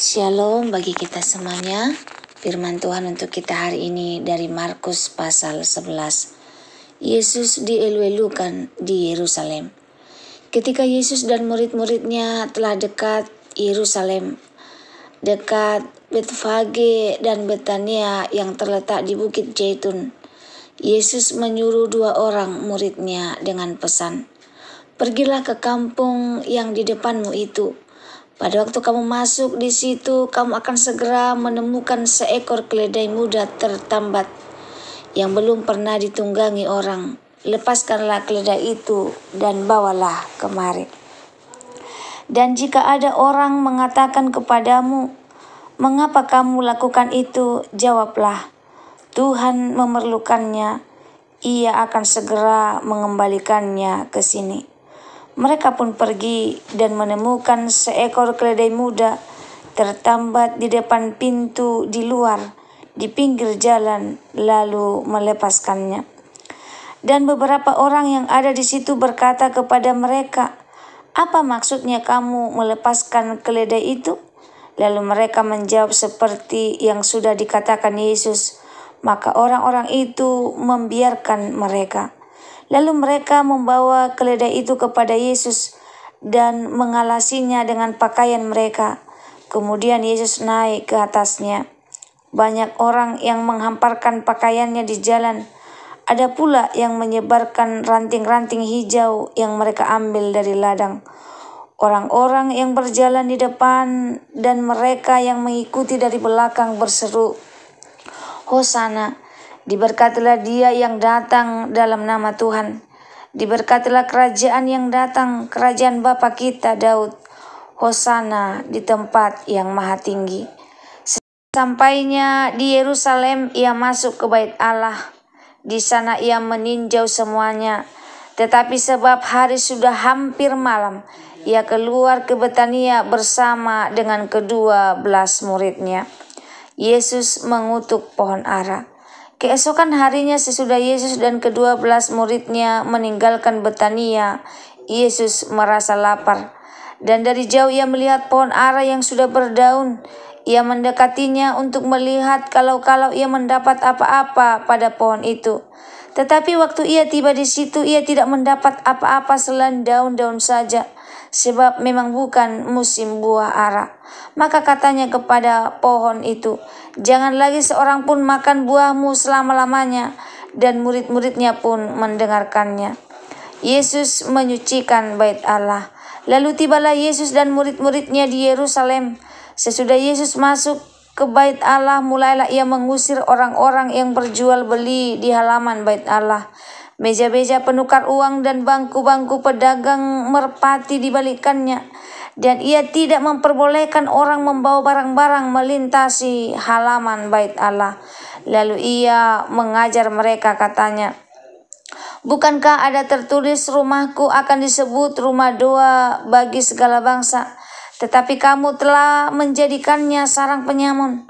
Shalom bagi kita semuanya. Firman Tuhan untuk kita hari ini dari Markus pasal 11. Yesus dielu-elukan di Yerusalem. Ketika Yesus dan murid-muridnya telah dekat Yerusalem, dekat Betfage dan Betania yang terletak di Bukit Zaitun, Yesus menyuruh 2 orang muridnya dengan pesan, "Pergilah ke kampung yang di depanmu itu. Pada waktu kamu masuk di situ, kamu akan segera menemukan seekor keledai muda tertambat yang belum pernah ditunggangi orang. Lepaskanlah keledai itu dan bawalah kemari. Dan jika ada orang mengatakan kepadamu, 'Mengapa kamu lakukan itu?' jawablah, 'Tuhan memerlukannya. Ia akan segera mengembalikannya ke sini.' Mereka pun pergi dan menemukan seekor keledai muda tertambat di depan pintu di luar, di pinggir jalan, lalu melepaskannya. Dan beberapa orang yang ada di situ berkata kepada mereka, 'Apa maksudnya kamu melepaskan keledai itu?' Lalu mereka menjawab seperti yang sudah dikatakan Yesus. Maka orang-orang itu membiarkan mereka. Lalu mereka membawa keledai itu kepada Yesus dan mengalasinya dengan pakaian mereka. Kemudian Yesus naik ke atasnya. Banyak orang yang menghamparkan pakaiannya di jalan. Ada pula yang menyebarkan ranting-ranting hijau yang mereka ambil dari ladang. Orang-orang yang berjalan di depan dan mereka yang mengikuti dari belakang berseru, 'Hosana, diberkatilah Dia yang datang dalam nama Tuhan. Diberkatilah kerajaan yang datang, kerajaan Bapa kita Daud. Hosana di tempat yang maha tinggi.' Sampainya di Yerusalem, ia masuk ke bait Allah. Di sana ia meninjau semuanya. Tetapi sebab hari sudah hampir malam, ia keluar ke Betania bersama dengan ke-12 muridnya. Yesus mengutuk pohon ara. Keesokan harinya sesudah Yesus dan ke-12 muridnya meninggalkan Betania, Yesus merasa lapar. Dan dari jauh ia melihat pohon ara yang sudah berdaun. Ia mendekatinya untuk melihat kalau ia mendapat apa-apa pada pohon itu. Tetapi waktu ia tiba di situ, ia tidak mendapat apa-apa selain daun-daun saja, sebab memang bukan musim buah ara. Maka katanya kepada pohon itu, 'Jangan lagi seorang pun makan buahmu selama-lamanya.' Dan murid-muridnya pun mendengarkannya. Yesus menyucikan bait Allah. Lalu tibalah Yesus dan murid-muridnya di Yerusalem. Sesudah Yesus masuk ke bait Allah, mulailah ia mengusir orang-orang yang berjual beli di halaman bait Allah. Meja-meja penukar uang dan bangku-bangku pedagang merpati dibalikkannya. Dan ia tidak memperbolehkan orang membawa barang-barang melintasi halaman bait Allah. Lalu ia mengajar mereka, katanya, 'Bukankah ada tertulis, rumahku akan disebut rumah doa bagi segala bangsa? Tetapi kamu telah menjadikannya sarang penyamun.'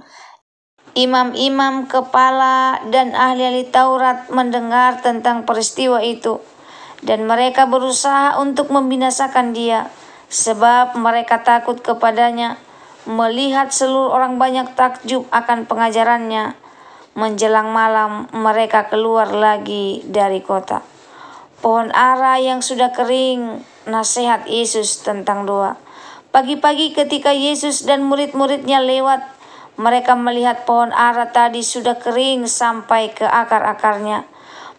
Imam-imam kepala dan ahli-ahli Taurat mendengar tentang peristiwa itu, dan mereka berusaha untuk membinasakan dia, sebab mereka takut kepadanya. Melihat seluruh orang banyak takjub akan pengajarannya. Menjelang malam mereka keluar lagi dari kota. Pohon ara yang sudah kering, nasihat Yesus tentang doa. Pagi-pagi ketika Yesus dan murid-muridnya lewat, mereka melihat pohon ara tadi sudah kering sampai ke akar-akarnya.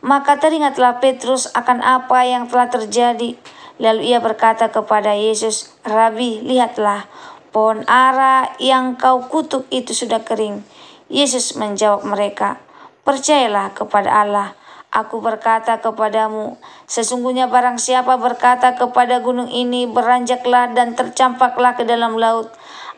Maka teringatlah Petrus akan apa yang telah terjadi. Lalu ia berkata kepada Yesus, 'Rabi, lihatlah, pohon ara yang kau kutuk itu sudah kering.' Yesus menjawab mereka, 'Percayalah kepada Allah. Aku berkata kepadamu, sesungguhnya barang siapa berkata kepada gunung ini, beranjaklah dan tercampaklah ke dalam laut,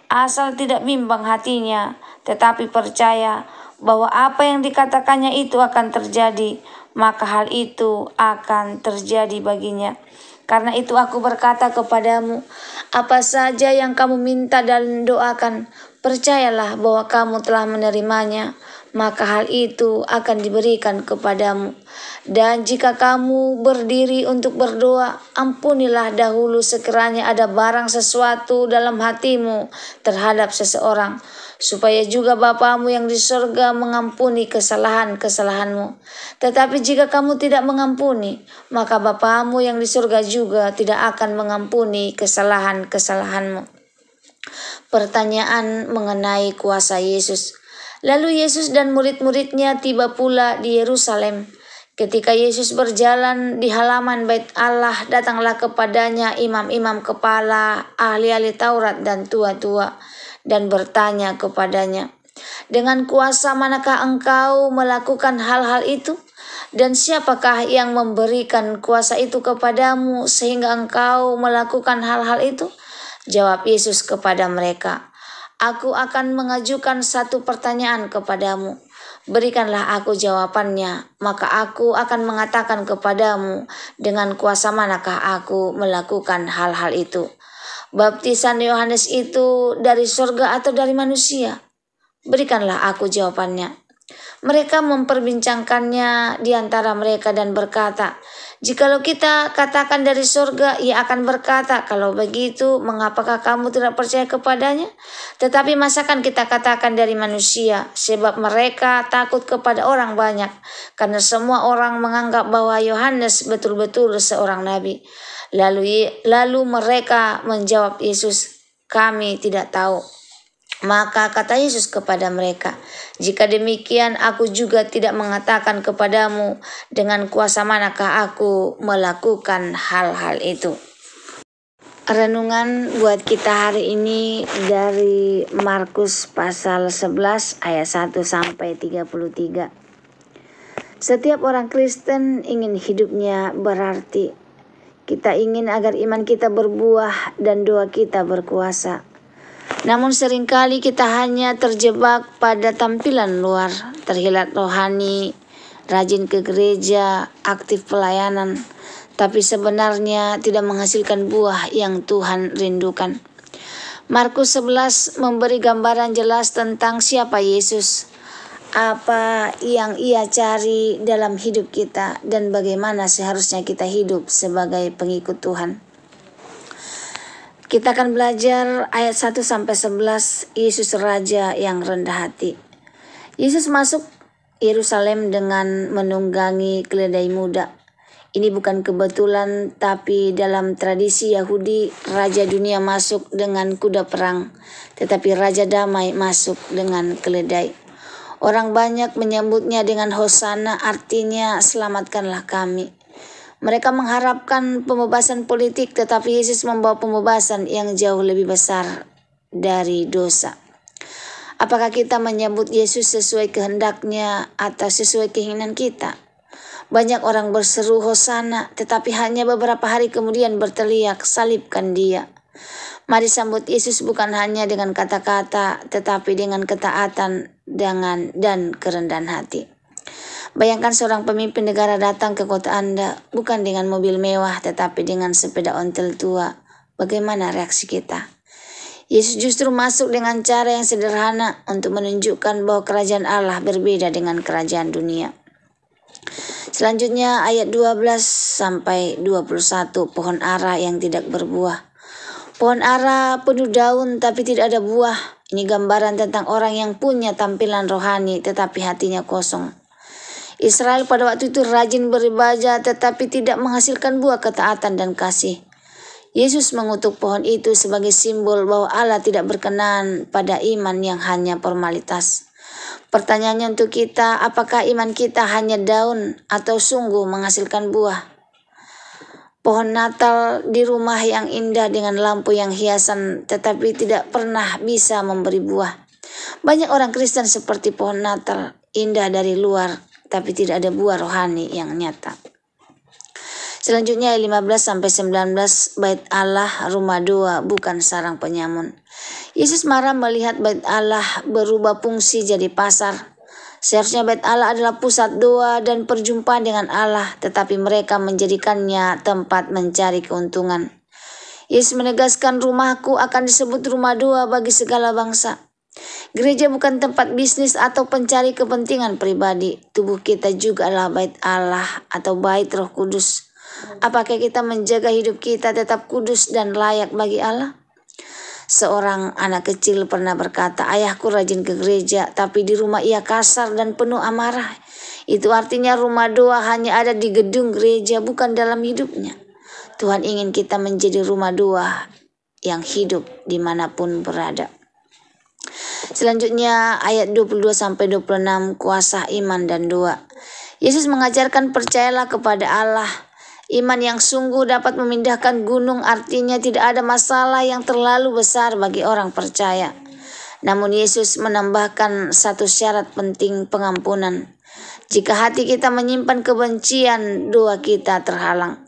asal tidak bimbang hatinya, tetapi percaya bahwa apa yang dikatakannya itu akan terjadi, maka hal itu akan terjadi baginya. Karena itu aku berkata kepadamu, apa saja yang kamu minta dan doakan, percayalah bahwa kamu telah menerimanya, maka hal itu akan diberikan kepadamu. Dan jika kamu berdiri untuk berdoa, ampunilah dahulu sekiranya ada barang sesuatu dalam hatimu terhadap seseorang, supaya juga Bapamu yang di sorga mengampuni kesalahan-kesalahanmu. Tetapi jika kamu tidak mengampuni, maka Bapamu yang di sorga juga tidak akan mengampuni kesalahan-kesalahanmu. Pertanyaan mengenai kuasa Yesus. Lalu Yesus dan murid-muridnya tiba pula di Yerusalem. Ketika Yesus berjalan di halaman bait Allah, datanglah kepadanya imam-imam kepala, ahli-ahli Taurat dan tua-tua, dan bertanya kepadanya, "Dengan kuasa manakah engkau melakukan hal-hal itu? Dan siapakah yang memberikan kuasa itu kepadamu sehingga engkau melakukan hal-hal itu?" Jawab Yesus kepada mereka, "Aku akan mengajukan satu pertanyaan kepadamu. Berikanlah aku jawabannya, maka aku akan mengatakan kepadamu dengan kuasa manakah aku melakukan hal-hal itu. Baptisan Yohanes itu dari surga atau dari manusia? Berikanlah aku jawabannya." Mereka memperbincangkannya di antara mereka dan berkata, "Jikalau kita katakan dari surga, ia akan berkata, 'Kalau begitu, mengapakah kamu tidak percaya kepadanya?' Tetapi masakan kita katakan dari manusia? Sebab mereka takut kepada orang banyak, karena semua orang menganggap bahwa Yohanes betul-betul seorang nabi." Lalu mereka menjawab Yesus, "Kami tidak tahu." Maka kata Yesus kepada mereka, "Jika demikian, aku juga tidak mengatakan kepadamu dengan kuasa manakah aku melakukan hal-hal itu." Renungan buat kita hari ini dari Markus pasal 11 ayat 1 sampai 33. Setiap orang Kristen ingin hidupnya berarti. Kita ingin agar iman kita berbuah dan doa kita berkuasa. Namun seringkali kita hanya terjebak pada tampilan luar, terlihat rohani, rajin ke gereja, aktif pelayanan, tapi sebenarnya tidak menghasilkan buah yang Tuhan rindukan. Markus 11 memberi gambaran jelas tentang siapa Yesus, apa yang Ia cari dalam hidup kita, dan bagaimana seharusnya kita hidup sebagai pengikut Tuhan. Kita akan belajar ayat 1 sampai 11, Yesus Raja yang rendah hati. Yesus masuk Yerusalem dengan menunggangi keledai muda. Ini bukan kebetulan, tapi dalam tradisi Yahudi, Raja dunia masuk dengan kuda perang, tetapi Raja damai masuk dengan keledai. Orang banyak menyambutnya dengan Hosana, artinya selamatkanlah kami. Mereka mengharapkan pembebasan politik, tetapi Yesus membawa pembebasan yang jauh lebih besar dari dosa. Apakah kita menyambut Yesus sesuai kehendaknya atau sesuai keinginan kita? Banyak orang berseru Hosana, tetapi hanya beberapa hari kemudian berteriak, "Salibkan dia." Mari sambut Yesus bukan hanya dengan kata-kata, tetapi dengan ketaatan dan kerendahan hati. Bayangkan seorang pemimpin negara datang ke kota Anda, bukan dengan mobil mewah, tetapi dengan sepeda ontel tua. Bagaimana reaksi kita? Yesus justru masuk dengan cara yang sederhana untuk menunjukkan bahwa kerajaan Allah berbeda dengan kerajaan dunia. Selanjutnya ayat 12 sampai 21, pohon ara yang tidak berbuah. Pohon ara penuh daun tapi tidak ada buah. Ini gambaran tentang orang yang punya tampilan rohani tetapi hatinya kosong. Israel pada waktu itu rajin beribadah tetapi tidak menghasilkan buah ketaatan dan kasih. Yesus mengutuk pohon itu sebagai simbol bahwa Allah tidak berkenan pada iman yang hanya formalitas. Pertanyaannya untuk kita, apakah iman kita hanya daun atau sungguh menghasilkan buah? Pohon Natal di rumah yang indah dengan lampu yang hiasan tetapi tidak pernah bisa memberi buah. Banyak orang Kristen seperti pohon Natal, indah dari luar tapi tidak ada buah rohani yang nyata. Selanjutnya ayat 15 sampai 19, bait Allah rumah doa bukan sarang penyamun. Yesus marah melihat bait Allah berubah fungsi jadi pasar. Seharusnya bait Allah adalah pusat doa dan perjumpaan dengan Allah, tetapi mereka menjadikannya tempat mencari keuntungan. Yesus menegaskan, rumahku akan disebut rumah doa bagi segala bangsa. Gereja bukan tempat bisnis atau pencari kepentingan pribadi. Tubuh kita juga adalah bait Allah atau bait Roh Kudus. Apakah kita menjaga hidup kita tetap kudus dan layak bagi Allah? Seorang anak kecil pernah berkata, "Ayahku rajin ke gereja, tapi di rumah ia kasar dan penuh amarah." Itu artinya rumah doa hanya ada di gedung gereja, bukan dalam hidupnya. Tuhan ingin kita menjadi rumah doa yang hidup dimanapun berada. Selanjutnya ayat 22-26, kuasa iman dan doa. Yesus mengajarkan percayalah kepada Allah. Iman yang sungguh dapat memindahkan gunung, artinya tidak ada masalah yang terlalu besar bagi orang percaya. Namun Yesus menambahkan satu syarat penting, pengampunan. Jika hati kita menyimpan kebencian, doa kita terhalang.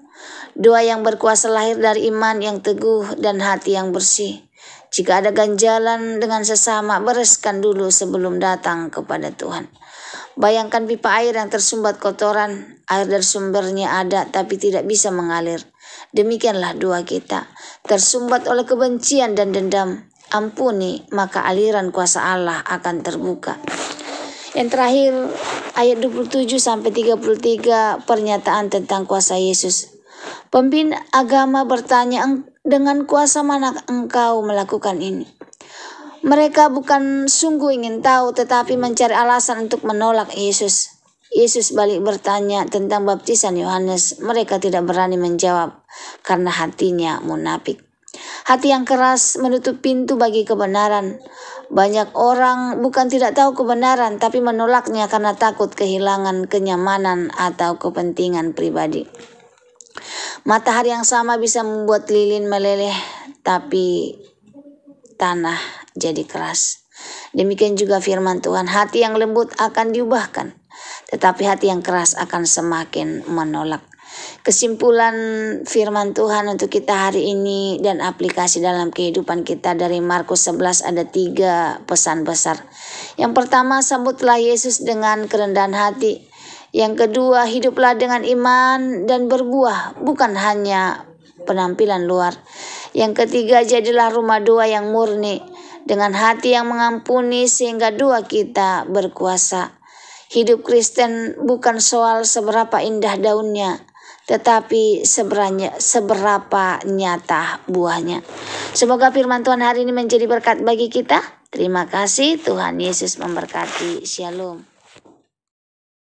Doa yang berkuasa lahir dari iman yang teguh dan hati yang bersih. Jika ada ganjalan dengan sesama, bereskan dulu sebelum datang kepada Tuhan. Bayangkan pipa air yang tersumbat kotoran, air dari sumbernya ada tapi tidak bisa mengalir. Demikianlah doa kita, tersumbat oleh kebencian dan dendam. Ampuni, maka aliran kuasa Allah akan terbuka. Yang terakhir, ayat 27-33, pernyataan tentang kuasa Yesus. Pemimpin agama bertanya, dengan kuasa mana engkau melakukan ini? Mereka bukan sungguh ingin tahu, tetapi mencari alasan untuk menolak Yesus. Yesus balik bertanya tentang baptisan Yohanes. Mereka tidak berani menjawab karena hatinya munafik. Hati yang keras menutup pintu bagi kebenaran. Banyak orang bukan tidak tahu kebenaran, tapi menolaknya karena takut kehilangan kenyamanan atau kepentingan pribadi. Matahari yang sama bisa membuat lilin meleleh, tapi tanah jadi keras. Demikian juga firman Tuhan, hati yang lembut akan diubahkan, tetapi hati yang keras akan semakin menolak. Kesimpulan firman Tuhan untuk kita hari ini dan aplikasi dalam kehidupan kita dari Markus 11 ada 3 pesan besar. Yang pertama, sambutlah Yesus dengan kerendahan hati. Yang kedua, hiduplah dengan iman dan berbuah, bukan hanya penampilan luar. Yang ketiga, jadilah rumah doa yang murni, dengan hati yang mengampuni sehingga doa kita berkuasa. Hidup Kristen bukan soal seberapa indah daunnya, tetapi seberapa nyata buahnya. Semoga firman Tuhan hari ini menjadi berkat bagi kita. Terima kasih, Tuhan Yesus memberkati. Shalom.